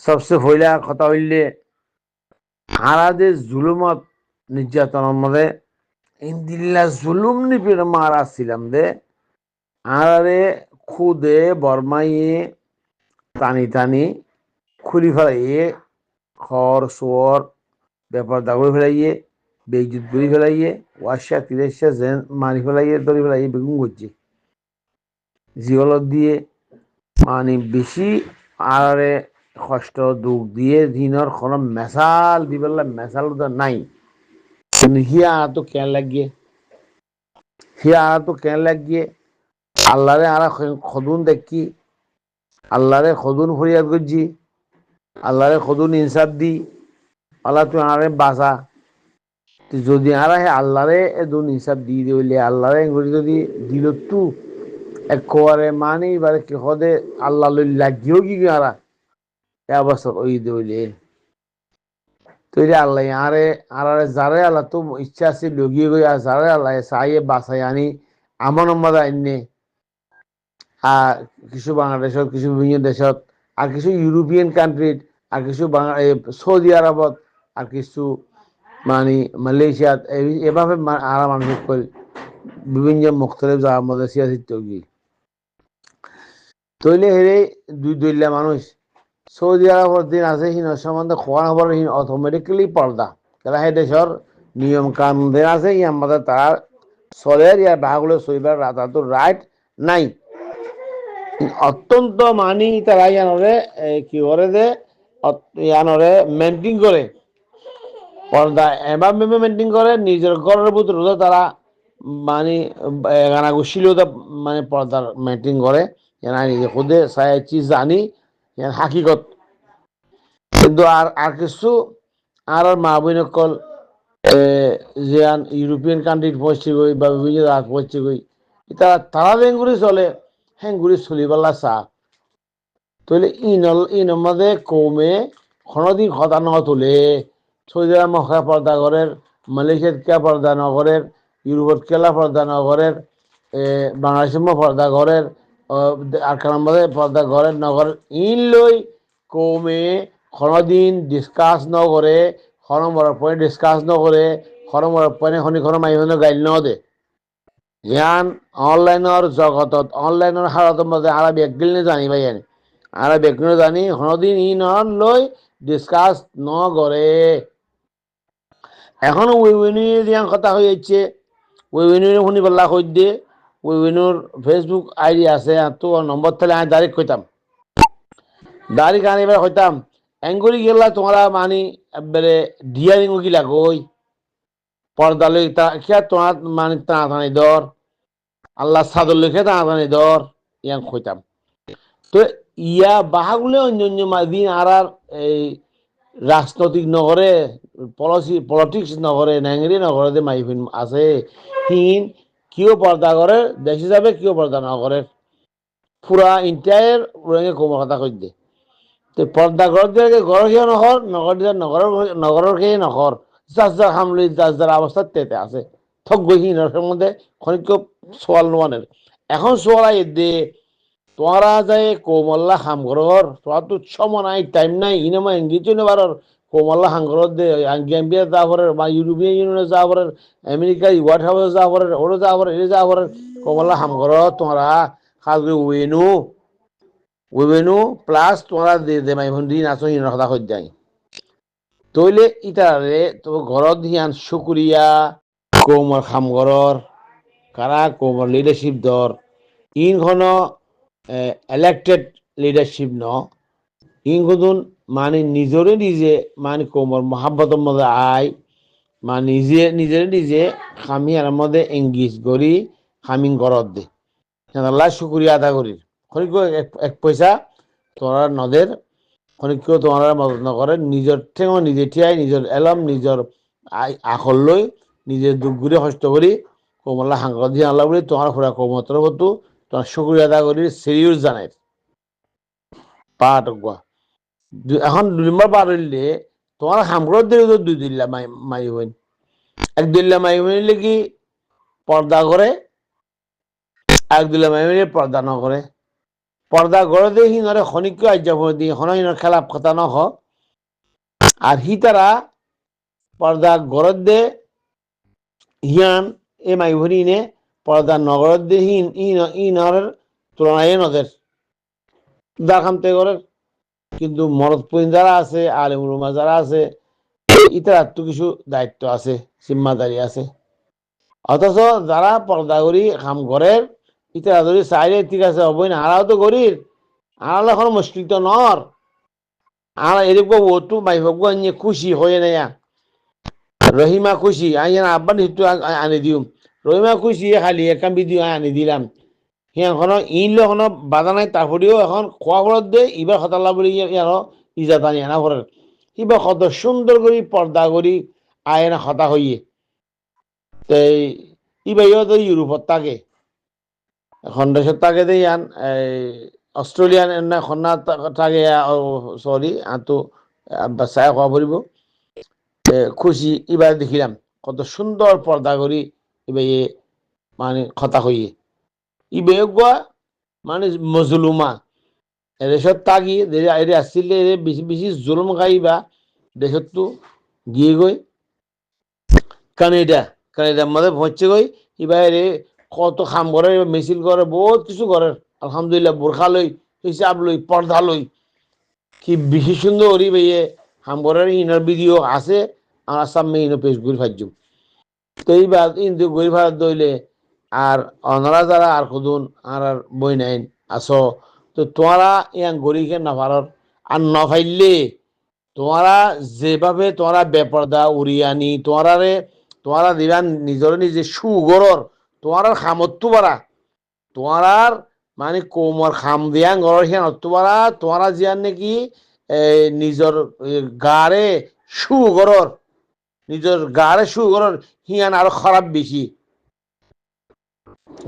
সবচেয়ে হইলা কথা হইলে আরাদে জুলুমত নির্যাতনের মধ্যে ইন্দিল্লা জুলুম নিপির মারা ছিলাম দে আরে খুদে বর্মাইয়ে টানি টানি খুলি ফেলাইয়ে খর সোয়ার ব্যাপার দাগড়ি ফেলাইয়ে বেইজুত করে ফেলাইয়ে ওয়াশা তিরেশা জেন মারি ফেলাইয়ে দড়ি ফেলাইয়ে বেগুন করছে জিওলত দিয়ে মানে বেশি আরে কষ্ট দুঃখ দিয়ে দিনের কোনো মেশাল দিবেলা মেশাল নাই কিন্তু হিয়া তো কেন লাগিয়ে আল্লাহরে আর খদুন দেখি আল্লাহরে খদুন ফরিয়াদ করছি আল্লাহরে খদুন ইনসাফ দি আল্লাহ তুই আরে বাসা যদি আর আল্লাহরে এদুন ইনসাফ দিয়ে দিলে আল্লাহরে যদি দিল তু একবারে মানে এবারে কি হদে আল্লাহ লাগিও কি আরা এ অবস্থা ওই দিলে তৈরি আল্লাহ আরে যারে আল্লাহ তো ইচ্ছা আছে লগিয়ে গই আর যারে আল্লাহ চাইয়ে বাসাই আনি আমার নম্বর আইনে আর কিছু বাংলাদেশত কিছু বিভিন্ন দেশত আর কিছু ইউরোপিয়ান কান্ট্রিত আর কিছু সৌদি আরবত আর কিছু মানে মালয়েশিয়াত এভাবে আর মানুষ বিভিন্ন মুখতলিফ যাওয়ার মধ্যে সিয়াসিত গিয়ে তৈলে হেরে দুই দইলা মানুষ সৌদি আরবের দিন আছে হিন সম্বন্ধে খোয়ান হবার হিন অটোমেটিক্যালি পর্দা কেলা হে দেশের নিয়ম কানুন দিন আছে ই আমাদের তার চলের ইয়ার বাহাগুলো চলিবার তো রাইট নাই অত্যন্ত মানি তারা ইয়ানরে কি করে দে ইয়ানরে মেনটেন করে পর্দা এবার মেনটেন করে নিজের ঘরের ভিতরে তারা মানে গানা গুছিলেও মানে পর্দার মেনটেন করে নিজে খুদে চাইছি জানি হাকিকত কিন্তু আর কিছু আর মা বোনকল যে ইউরোপিয়ান কান্ট্রিত পৌঁছে গই বা বিভিন্ন জায়গাত পৌঁছে গই তারা বেঙ্গুরি চলে হেঙ্গুরি চলিবেলা চা তইলে ইন মধ্যে কমে কোনোদিন কথা ন তোলে সৌদি আরব মখা পর্দা করের মালয়েশিয়াত কে পর্দা নগরের ইউরোপত কেলা পর্দা নগরের বাংলাদেশের পর্দা করের আর মধ্যে পর্দা করের নগরের ইন লই কমে কোনোদিন ডিসকাস নকরে খরমর পরে ডিসকাস নকরে খরমর পরে খনি মাইহনে গাইল ন দে জ্ঞান অনলাইনের জগতত অনলাইনের হারাতের মধ্যে আর ব্যক্তিল জানি ভাই আর ব্যক্তি জানি কোনোদিন ই নন লই ডিসকাস ন করে এখনো উইউনির যে কথা হয়ে যাচ্ছে উইউনির শুনি পেলা কই দিয়ে উইউনির ফেসবুক আইডি আছে তো নম্বর থাকলে আমি ডাইরেক্ট কইতাম ডাইরেক্ট আনি এবার কইতাম এঙ্গুরি গেলা তোমরা মানি এবারে ডিয়ারিং গিলা গই পর্দা লই তা তোমার মানে টানাটানি দর আল্লাহ সাদর লিখে টানাটানি দর ইয়াং কইতাম তো ইয়া বাহাগুলো অন্য অন্য দিন আর এই রাজনৈতিক নগরে পলিটিক্স নগরে ন্যাংরি নগরে যে মাইফিন আছে হিন কিও পর্দা করে দেশে যাবে কিও পর্দা নগরে পুরা ইন্টায়ার রঙে কোমর কথা কই দে তো পর্দা ঘর দিয়ে ঘর খেয়ে নগর নগর দিয়ে নগরের খেয়ে নগর যার যার হামলি যার যার অবস্থা তেতে আছে থক গহিনের মধ্যে খনিক সোয়াল নোয়ানের এখন সোয়াল আই দে তোরা যায় কোমল্লা হামঘর তোরা তো সময় নাই টাইম নাই ইনামা ইংরেজি নেবার কোমল্লা হামঘর দে গ্যাম্বিয়া যা করে বা ইউরোপিয়ান ইউনিয়নে যা করে আমেরিকা হোয়াইট হাউসে যা করে ওরা যা করে এ যা করে কোমল্লা হামঘর তোরা কাজ উইবেনু প্লাস তোমরা দে মাইভন দিন আসো হিনের কথা কই যাই তইলে ইটারে তো ঘরত হিয়ান শুকুরিয়া কোমর হামঘরর কারা কোমর লিডারশিপ দর ইনখন elected leadership ন ইনগুদুন মানে নিজরে নিজে মানে কোমর মহাব্বতের মধ্যে আয় মানে নিজে খামি আর মধ্যে এঙ্গেজ করি খামিং করত দে আল্লাহ শুক্রিয়া আদা করি খনিক এক পয়সা তোমরা নদের খনিক তোমরা মদত নকরে নিজের ঠেঙ নিজে ঠিয়াই নিজের এলম নিজের আখল লই নিজের দুঃখ ঘুরে কষ্ট করি কোমল্লা হাঙ্গর দিয়ে আল্লাহ বলি তোমার ফুরা কোমতর হতো তোমার শুক্রিয়া আদা করি সিরিয়াস জানাই পাটকুয়া এখন 2 নম্বর বার হইলে তোমার হামগ্রহ দিয়ে 2 দিল্লা মাই হইন 1 দিল্লা মাই হইলে কি পর্দা করে 1 দিল্লা মাই হইলে পর্দা না করে পর্দা গড়ে দিয়ে হিনরে খনিক্য আজ্ঞাপন দিয়ে হনহিনর খেলাপ কথা নহ আর হি তারা পর্দা গড়ে দে হিয়ান এ মাইভরি নে পর্দা নগর দে হিন ইনর তুলনায় নদের দাখামতে করে কিন্তু মরদ পুইন যারা আছে আলেম উলমা যারা আছে ইতার তো কিছু দায়িত্ব আছে জিম্মাদারি আছে অথচ যারা পর্দা করি কাম করে ইতারা যদি চাইলে ঠিক আছে হবই না আরাও তো গরির আর এখন মুশকিল তো নর আর এরকম ওটু মাইভজ্ঞ আনিয়ে খুশি হয়ে নেয়া রহিমা খুশি আইন আব্বা একটু আনি দিও রহিমা খুশি খালি একাম ভিডিও আনি দিলাম সিহঁতখনো ইনলো এখনো বাধা নাই তারপরেও এখন খোৱা ঘৰত দে ইবাৰ হতালা বুলি ইয়াৰ ইজাত আনি আনা ঘরের ইবার কত সুন্দর করে পর্দা করি আয়না হতা হইয়ে ইবাইও তো ইউরোপত থাকে এখন দেশত থাকে দে ইয়ান অস্ট্রেলিয়ান না খন্না থাকে সরি আতো চাই খোৱা পড়ব খুশি এবার দেখিলাম কত সুন্দর পর্দা করি ইবাইয়ে মানে কথা হইয়ে ইবাইও গোয়া মানে মজলুমা দেশত থাকি এরে আসছিলে এরে বেশি বেশি জুলুম খাইবা দেশতো গিয়ে গই কানেডার মধ্যে পৌঁছে গই এবার কত খাম করে মিছিল করে বহুত কিছু করে আলহামদুলিল্লাহ বোরখা লই হিসাব লই পর্দা লই কি বেশি সুন্দর ওরি ভাইয়ে খাম করে ইনার ভিডিও আছে আমার সামনে ইনো পেশ ঘুরি ফাজুম তো এইবার ইন্দু ঘুরি ফাজ দইলে আর অনারা যারা আর খুদুন আর বই নাইন আসো তো তোমরা ইয়াং গরিকে না পারর আর না ফাইলে তোমরা যেভাবে তোমরা বেপরদা উড়িয়ানি তোমরা দিবান নিজের নিজে সুগরর তোমার খামত্তু বাড়া তোমার মানে কোমর খাম দিয়া গরর হিয়ান অত্তু বাড়া তোমরা জিয়ান নাকি নিজের গাড়ে সুগরর নিজের গাড়ে সুগরর হিয়ান আরো খারাপ বেশি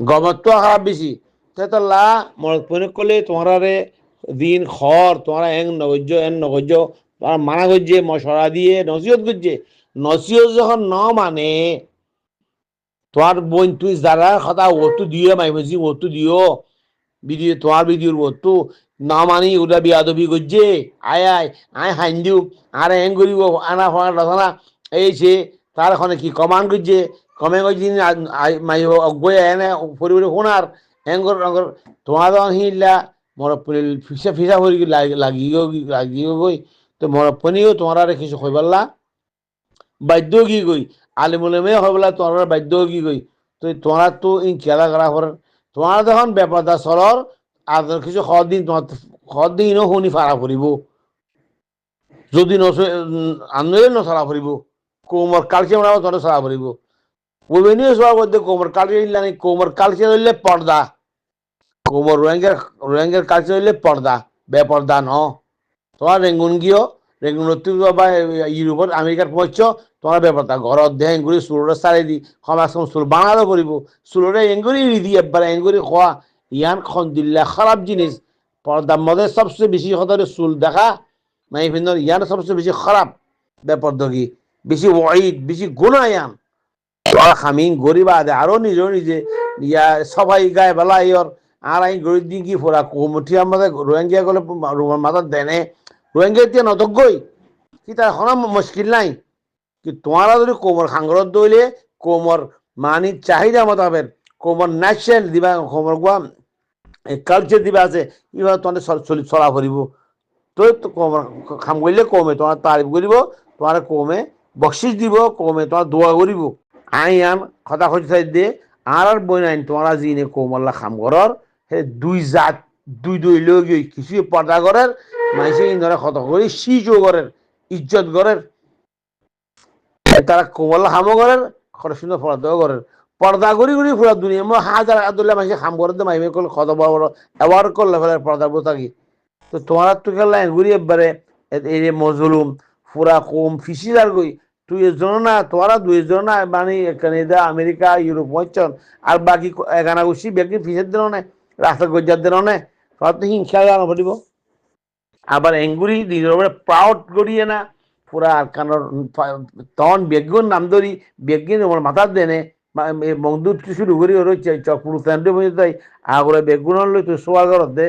গমত্ব খারাপ বেশি তাহলে মরদ পনে করলে তোমরা দিন খর তোমরা এং নগজ্য তোমার মানা করছে মশলা দিয়ে নসিহত করছে নসিহত যখন ন মানে তোমার বোন তুই যারা কথা ওটু দিও মাইমজি ওটু দিও ভিডিও তোমার ভিডিওর ওটু না মানি ওটা বিয়াদবি করছে আয় হাইন দিও আর এং করিব আনা ফোনা রচনা এই সে তার এখন কি কমান করছে কমে করছি মাই অজ্ঞ এনে পরিবারে শোনার এঙ্গর তোমার যখন হিলা মরপনি ফিসা ভরি লাগিও গই তো মরপনিও তোমার কিছু হয়ে পারলা বাধ্য কি গই আলিমুলেমে হয়ে পেলা তোমার বাধ্য কি গই তো তোমার তো ইন খেলা করা করার তোমার যখন ব্যাপারটা চলর আর কিছু খদ দিনও শুনি ফাড়া ফুরিব যদি আন্দোলন নচলা ফুরিব কোমর কালকে আমরা তোমার চলা ফুরিব ওইবেনিও চলা করতে কোমর কালকে নাই কোমর কালকে হইলে পর্দা কোমর রোহিঙ্গার কালচার হইলে পর্দা বেপর্দা ন তোমার রেঙ্গুন গিয়েও রেঙ্গুন বা ইউরোপত আমেরিকার পৌঁছ তোমার বেপর্দা ঘরত দেহ এঙ্গুরি চুলরে চারি দি সমাজ চুল বানালো করিব চুলরে এঙ্গুরি দি একবার এঙ্গুরি খোয়া ইয়ান খন্দিল্লা খারাপ জিনিস পর্দার মধ্যে সবচেয়ে বেশি কথা চুল দেখা মাইফিন্দর ইয়ান সবচেয়ে বেশি খারাপ বেপর্দগি বেশি ওয়াইদ বেশি গুণা ইয়ান খামিং গরিবা আদে আরো নিজে ইয়া সবাই গায়ে বেলা ইয়র আর আই গরিব দিন কি ফোরা কোমঠি আমাদের রোহিঙ্গা গেলে মাথার দেনে রোহিঙ্গা দিয়ে নতজ্ঞই কি তার হনা মুশকিল নাই কি তোমারা যদি কোমর খাঙ্গরত দইলে কোমর মানি চাহিদা মোতাবেক কোমর ন্যাচারাল দিবা কোমর গুয়া কালচার দিবা আছে এবার তোমাদের চলা ফুরিব তো কোমর খাম করলে কমে তোমার তারিফ করিব তোমার কমে বকশিস দিব কমে তোমার দোয়া করিব আইন কথা খোঁজ দিয়ে আর বই নাই তোমরা যিনি কোমল্লা খাম ঘরের সে দুই লোক কিছু পর্দা করের মাইসে ইন্দরে কত করি সিজও করের ইজ্জত করের তারা কোমল্লা খামো করের কত সুন্দর পর্দাও করের পর্দা করি পুরা দুনিয়া মই হাজার আদুল্লাহ মাইসে খাম করে দে মাইমে করলে কত বড় বড় অ্যাওয়ার্ড করলে ফেলে পর্দা বসে থাকি তো তোমার তো খেলা ঘুরি একবারে এই যে মজলুম পুরা কম ফিসিদার গই তুই এজন না তোরা দুইজন না মানে কানাডা আমেরিকা ইউরোপ হচ্ছেন আর বাকি এগানা গুছি ব্যক্তি ফিসের দিন না রাস্তা গজ্জার দিন না তোরা তো হিংসা জানো পড়িব আবার এঙ্গুরি নিজের প্রাউড করিয়ে না পুরা আর কানোর তখন বেগুন নাম ধরি বেগুন আমার মাথার দেনে বন্ধু শুরু করি রয়েছে চকপুর স্ট্যান্ডে বসে তাই আগরে বেগুন লই তুই সোয়া ঘর দে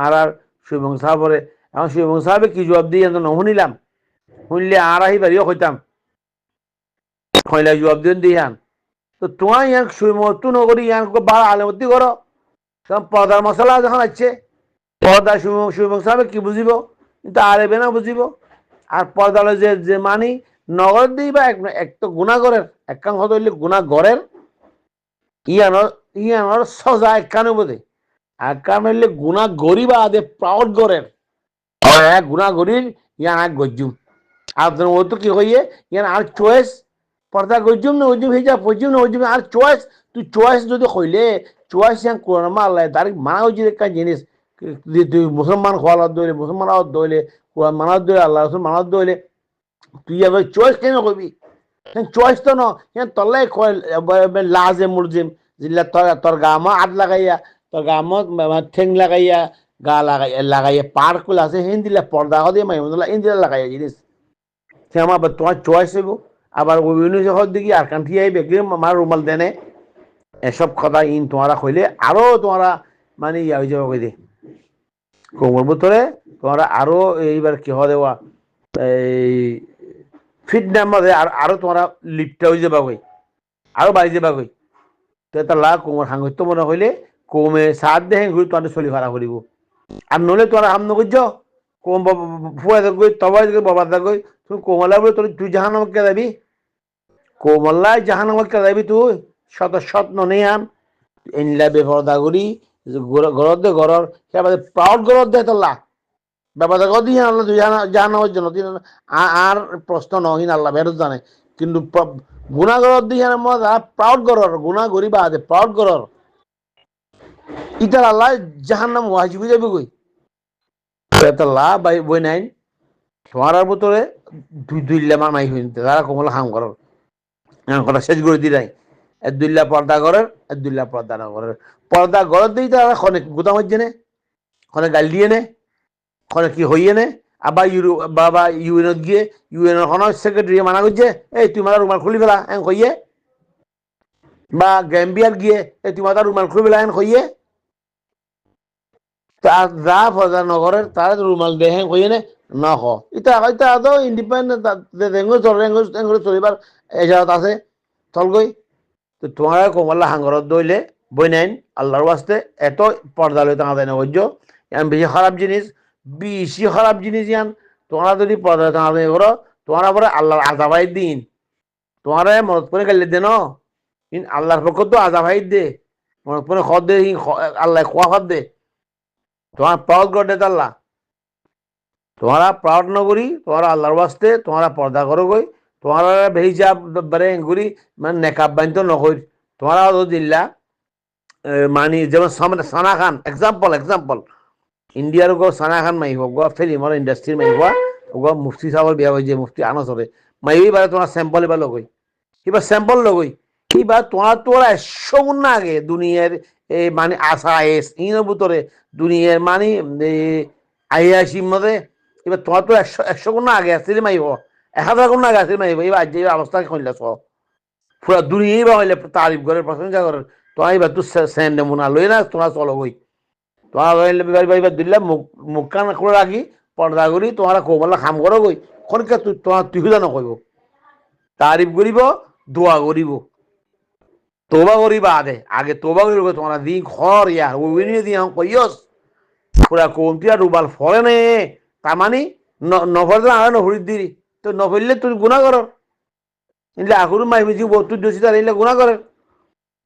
আর শুভং সাহাবরে এখন শুভং সাহাবে কি জবাব দিয়ে শুনিলাম শুনলে আর আহি বাড়িও হইতাম হইলে জবাব দিন দিয়ান তো তোমার ইয়ান সুমতু নগরী ইয়ান বাড়া আলেমতি করো পর্দার মশলা যখন আছে পর্দা শুভং সাহাবে কি বুঝিব কিন্তু আরেবে না বুঝিব আর পর্দালে যে মানি নগর দিই বা এক তো গুণাগরের একাংশ হইলে গুণাগরের ইয়ানোর সজা একখানে বোধে একান হইলে গুণা গরিবা আদে প্রাউড গরের গুণা গরির ইয়ান এক গজ্জুম আর ও তো কি হইয়ে ইয়ান আর চয়েস পর্দা গজ্জুম না গজ্জুম হয়ে যা পজ্জুম না গজ্জুম আর চয়েস তুই চয়েস যদি হইলে চয়েস ইয়ান কোরআন আল্লাহ তার মানা হয়েছে একটা জিনিস তুই মুসলমান খোয়ালার দইলে মুসলমান দইলে কোরআন মানার দইলে আল্লাহ রসুল মানার দইলে তুই আবার চয়েস কেন করবি চয়েস তো ন তলে লাজে মুরজিম জিল্লা তোর গামা আট লাগাইয়া তোর গামত ঠেং লাগাইয়া গা লাগাইয়া পার কুল আছে হেন দিলে পর্দা দিয়ে মাইমুদুল্লাহ হেন দিলে লাগাইয়া জিনিস সে আমার তোমার চয়েস হইব আবার বিভিন্ন জগৎ দিকে আর কান্ঠি আইবে আমার রুমাল দেনে এসব কথা ইন তোমারা কইলে আরো তোমারা মানে ইয়া হয়ে যাবে কই দে কোমর ভিতরে তোমরা আরো এইবার কি হওয়া দেওয়া এই ফিট নাম্বারে আরো তোমরা লিপটা হয়ে যাবা কই আরো বাড়ি যাবা কই তো লা কোমর সাংগত্য মনে হইলে কমে সাত দেহে ঘুরি তোমাদের চলি ভাড়া করিব আর নলে তোরা হাম নকর কম ফুয়া গই তবাই বাবা গই তুই কোমলা বলে তুই জাহান আমাকে যাবি কোমল্লায় জাহান আমাকে যাবি তুই শত শত ননে আন এনলা বেপরদা করি ঘরত দে ঘরর সে প্রাউড ঘরত দে তোলা ব্যাপারটা কত আল্লাহ তুই জানানোর জন্য আর প্রশ্ন নহিন আল্লাহ বেরোত জানে কিন্তু গুণাগরত দিয়ে প্রাউড করর গুণা করি বা প্রাউড করর ইটার আল্লাহ জাহান নাম ওয়াজিব যাবে কই আল্লাহ বই নাই তোমার ভিতরে দুইলা মানাই হইন তারা কোমল হাম করর কথা শেষ করে দি নাই দুইলা পর্দা করের দুইলা পর্দা না করের পর্দা গরত দিই তারা খনে গুদাম হচ্ছে নে খনে গাল দিয়ে নে খনে কি হইয়ে নে আবার বাবা ইউএনত গিয়ে ইউএনের কোনো সেক্রেটারি মানা করছে এই তুই মাথা রুমাল খুলি ফেলা এন কইয়ে বা গ্যাম্বিয়ার গিয়ে এই তুই মাথা রুমাল খুলি ফেলা এন কইয়ে তার যা ফজা নগরের তার রুমাল দে হ্যাঁ কইয়ে নে না হ এটা তো ইন্ডিপেন্ডেন্ট চলিবার এজাজত আছে চল গই তো তোমার কোমল্লা হাঙ্গরত দইলে বই নাইন আল্লাহর ওয়াস্তে এত পর্দা লই টাঙা দেয় না বুঝছো বেশি খারাপ জিনিস বেশি খারাপ জিনিস ইয়ান তোমরা যদি পর্দা টাঙা দেয় করো তোমরা পরে আল্লাহর আজাবাই দিন তোমার মনত করে গেলে দে ন আল্লাহর পক্ষ তো আজাবাই দে মনত করে খদ দে আল্লাহ খোয়া খদ দে তোমার প্রাউড গড় দে আল্লাহ তোমরা প্রাউড নগরী তোমরা আল্লাহর ওয়াস্তে তোমরা পর্দা করো গই তোমরা বেহিজাব বারে গুরি মানে নেকাব বানতো নকই তোমরা দিল্লা মানে যেমন সানা খান এক্সাম্পল ইন্ডিয়ার গো সানা খান মাই হোক ফিল্মৰ ইন্ডাস্ট্রির মাই হোক মুফতি সাহেবের বিয়া হয়েছে মুফতি আনসরে মাইবি বারে তোমার স্যাম্পল এবার লগই কিবা স্যাম্পল লগই কিবা তোরা 100 গুণ না আগে দুনিয়ার মানে আশা এস ইনের ভিতরে দুনিয়ার মানে আইয়াসির মধ্যে এবার তোমার তো 100 গুণ না আগে আসলে মাইব 1000 গুণ না আগে আসলে মাইব এবার আজ যে অবস্থা কইলা পুরা দুনিয়াই বা হইলে তারিফ করে প্রশংসা করে তোমার এবার তো সেন্ড নমুনা লই না তোমরা চলো গই তোমার দিল্লা মুখ কান করে রাখি পর্দা করি তোমার কোমলা খাম করো গই খনকে তোমার তুই জানো কইব তারিফ করিব দোয়া করিব তোবা করিবা আগে তোবা করিব তোমরা দিন খর ইয়ার ওইনি দি কইয়স পুরা কোমতিয়া রুবাল ফলে নে তার মানে নফরতে আর নহরিত দিরি তো নফরলে তুই গুণা কর ইনলে আগুরু মাইবি যে তুই দোষী তার ইনলে গুণা করে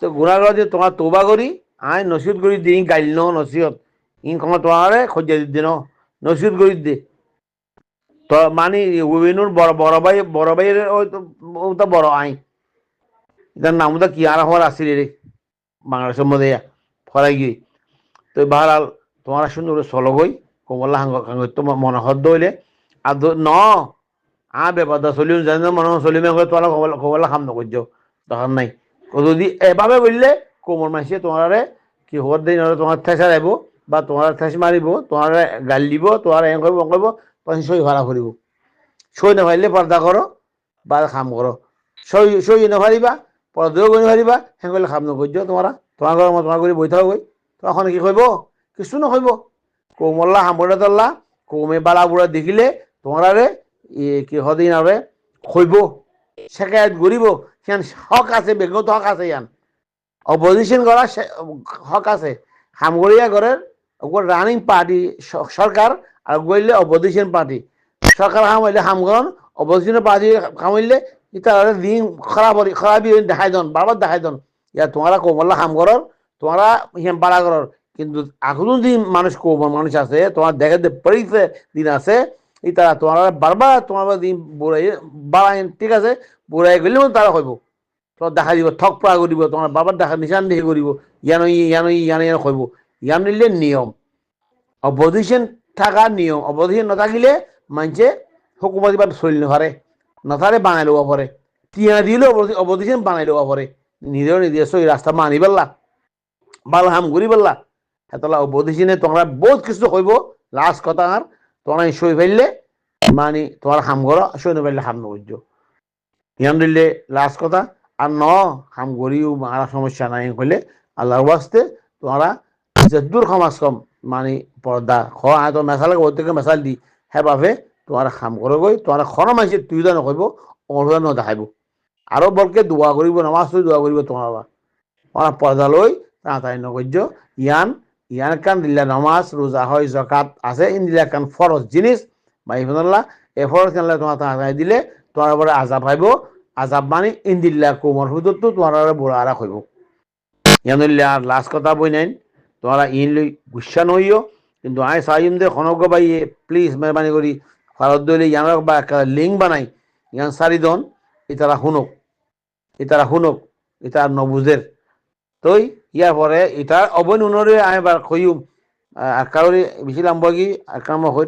তো গুণা করে যে তোমার তোবা করি আয় নসিহত করি দিন গাইল ন নসিহত ইন কমা তোমার খোঁজা দিদি ন নসিহত করি দে তো মানে ওইনুর বড় ভাইয়ের ওটা বড় আই এটার নামটা কি আর হওয়ার আসছিল রে বাংলাদেশের মধ্যে ফরাই গিয়ে তো বাহারাল তোমার সুন্দর চলো গই কোমল্লা তোমার মনে হদ্দ হইলে আর ন বেপার চলিম জানি মনে চলিমে করে তোমার কোমল্লা খাম নকর্য দরকার নাই যদি এভাবে বললে কোমর মাসিয়ে তোমার কি হওয়ার দিন তোমার ঠেসা যাইব বা তোমার ঠেস মারিব তোমার গাল দিব তোমার এ করব করব তখন সই ভাড়া করিব সই নাভারিলে পর্দা করো বা খাম করো সই নাভারিবা পর্দাও করে নাভারিবা হ্যাঁ করলে খাম নকর্য তোমার তোমার ঘর তোমার করে বই থাকো গই তখন কি কইব কিছু নহইব কৌমল্লা হামবুড়াতল্লা কৌমে বালা বুড়া দেখিলে তোমারে কি হদিন আরে হইব শেখায়ত গরিব সেখান হক আছে ব্যক্তিগত হক আছে ইয়ান অপোজিশন করার হক আছে হামগড়িয়া ঘরের ওপর রানিং পার্টি সরকার আর গইলে অপোজিশন পার্টি সরকার হামাইলে হামগরণ অপোজিশন পার্টি হামাইলে ইতারা দিন খারাপই দেখাই দন বারবার দেখাই দন ইয়া তোমারা কোমল্লা হামগরর তোমারা হিয়াম বাড়া করর কিন্তু এখনো দিন মানুষ মানুষ আছে তোমার দেখাতে পারিতে দিন আছে ইতারা তোমারা বারবার তোমার দিন বুড়াই বাড়াই ঠিক আছে বুড়াই গেলেও তারা হইব তোমার দেখা দিব ঠক পড়া করিব তোমার বাবার দেখা নিশান দেখে করিব ইয়ান হইব ইয়ান নিলে নিয়ম অপোজিশন থাকার নিয়ম অপোজিশন নাথাকিলে মানুষে হুকুমতি বাদ চলি নপারে নথারে বানাই লব পারে টিয়া দিলেও অপোজিশন বানাই লব পারে নিজেও নিজস্ব রাস্তা মানি পেলা ভাল হাম ঘুরি পেলা হেতলা অপোজিশনে তোমরা বহুত কিছু কইব লাস্ট কথা আর তোমরা সই ফেললে মানে তোমার হাম ঘর সই নফেললে হাম নবুঝ ইয়ান দিলে লাস্ট কথা আর ন হাম ঘুরিও আর সমস্যা নাই কইলে আল্লাহর ওয়াস্তে তোমরা যদ্দুর সমাজ কম মানে পর্দা খ আয় তো মেসাল থেকে মেসাল দি হে বাবে তোমার খাম করে গই তোমার খন মানসি তুই তো নকইব অনুদান দেখাইব আরো বলকে দোয়া করিব নামাজ দোয়া করিব তোমার পর্দা লই তাড়াতাড়ি নকর্য ইয়ান কান দিল্লা নামাজ রোজা হয় জকাত আছে ইন দিল্লা কান ফরজ জিনিস ভাই ফোনাল্লাহ এ ফরজ কানলে তোমার তাড়াতাড়ি দিলে তোমার উপরে আজাব হইব আজাব মানে ইন দিল্লা কোমর হুদত তোমার বুড়া আরা হইব ইয়ান আর লাস্ট কথা বই নাই তোমরা ইন লই গুসা নইও কিন্তু আয় সাইম দে খনক ভাই প্লিজ মেহরবানি করি ফারদ দইলে ইয়ানক বা একটা লিঙ্ক বানাই ইয়ান সারিদন ইতারা হুনক ইতার নবুজের তই ইয়ার পরে ইটার অবৈন উনরে আয় বার কইম আর কারোর বেশি লাম্বগি আর কাম হই